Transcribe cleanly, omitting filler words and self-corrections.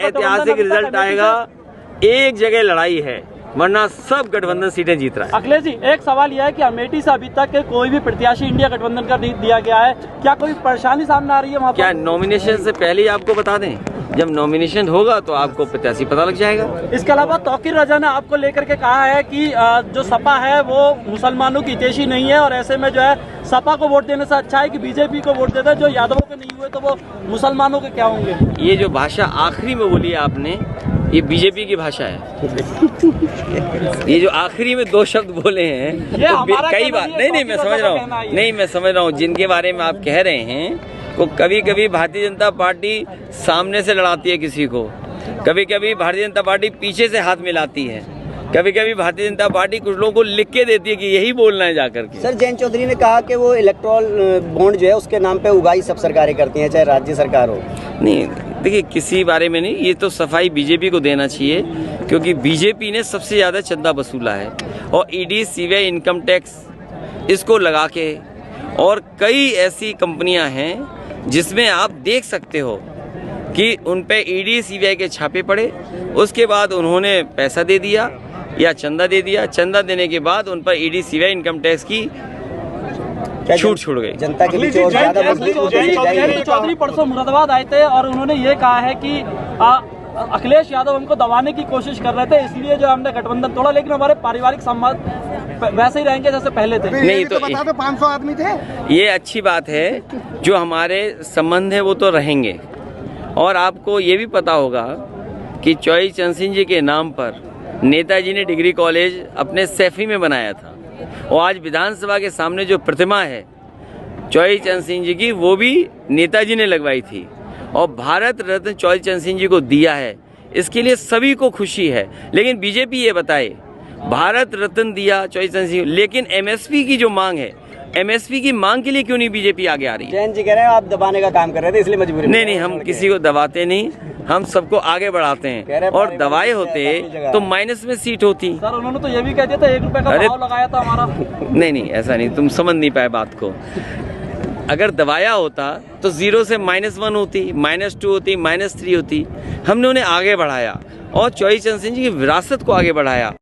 ऐतिहासिक रिजल्ट आएगा। एक जगह लड़ाई है, वरना सब गठबंधन सीटें जीत रहा है। अखिलेश जी, एक सवाल यह है कि अमेठी से अभी तक कोई भी प्रत्याशी इंडिया गठबंधन का नहीं दिया गया है, क्या कोई परेशानी सामने आ रही है वहाँ पर? क्या नॉमिनेशन से पहले ही आपको बता दें? जब नॉमिनेशन होगा तो आपको प्रत्याशी पता लग जाएगा। इसके अलावा तौकीर रजा ने आपको लेकर के कहा है कि जो सपा है वो मुसलमानों की हितैषी नहीं है और ऐसे में जो है सपा को वोट देने से अच्छा है कि बीजेपी को वोट देता है। जो यादवों के नहीं हुए तो वो मुसलमानों के क्या होंगे? ये जो भाषा आखिरी में बोली आपने, ये बीजेपी की भाषा है। ये जो आखिरी में दो शब्द बोले हैं तो कई बार नहीं मैं समझ रहा हूँ, नहीं मैं समझ रहा हूँ जिनके बारे में आप कह रहे हैं को कभी कभी भारतीय जनता पार्टी सामने से लड़ाती है किसी को, कभी कभी भारतीय जनता पार्टी पीछे से हाथ मिलाती है, कभी कभी भारतीय जनता पार्टी कुछ लोगों को लिख के देती है कि यही बोलना है जाकर के। सर, जयंत चौधरी ने कहा कि वो इलेक्ट्रॉल बॉन्ड जो है उसके नाम पे उगाही सब सरकारें करती हैं, चाहे राज्य सरकार हो। नहीं देखिए, किसी बारे में नहीं, ये तो सफाई बीजेपी को देना चाहिए क्योंकि बीजेपी ने सबसे ज़्यादा चंदा वसूला है और ईडी सीबीआई इनकम टैक्स इसको लगा के, और कई ऐसी कंपनियां हैं जिसमें आप देख सकते हो कि उन पे ईडी सीबीआई के छापे पड़े, उसके बाद उन्होंने पैसा दे दिया या चंदा दे दिया, चंदा देने के बाद उन पर ईडी सीबीआई इनकम टैक्स की छूट छूट गई। जनता के बीच और ज्यादा चौधरी परसों मुरादाबाद आए थे और उन्होंने ये कहा है कि अखिलेश यादव हमको दबाने की कोशिश कर रहे थे, इसलिए जो हमने गठबंधन तोड़ा, लेकिन हमारे पारिवारिक संबंध वैसे ही रहेंगे जैसे पहले थे। नहीं तो बता दो 500 आदमी थे। ये अच्छी बात है, जो हमारे संबंध है वो तो रहेंगे। और आपको ये भी पता होगा कि चौधरी चरण सिंह जी के नाम पर नेताजी ने डिग्री कॉलेज अपने सैफी में बनाया था और आज विधानसभा के सामने जो प्रतिमा है चौधरी चरण सिंह जी की, वो भी नेताजी ने लगवाई थी और भारत रत्न चौधरी चरण सिंह जी को दिया है। इसके लिए सभी को खुशी है, लेकिन बीजेपी ये बताए भारत रत्न दिया चौधरी चरण सिंह, लेकिन एमएसपी की जो मांग है, एमएसपी की मांग के लिए क्यों नहीं बीजेपी आगे आ रही है? जयंत जी कह रहे हैं आप दबाने का काम कर रहे थे इसलिए मजबूरी। नहीं, हम किसी को दबाते नहीं, हम सबको आगे बढ़ाते हैं। और दवाए होते तो माइनस में सीट होती। सर, उन्होंने तो ये भी कह दिया था 1 रुपए का भाव लगाया था हमारा। नहीं ऐसा नहीं, तुम समझ नहीं पाए बात को। अगर दबाया होता तो 0 से -1 होती, -2 होती, -3 होती। हमने उन्हें आगे बढ़ाया और चौधरी चरण सिंह जी की विरासत को आगे बढ़ाया।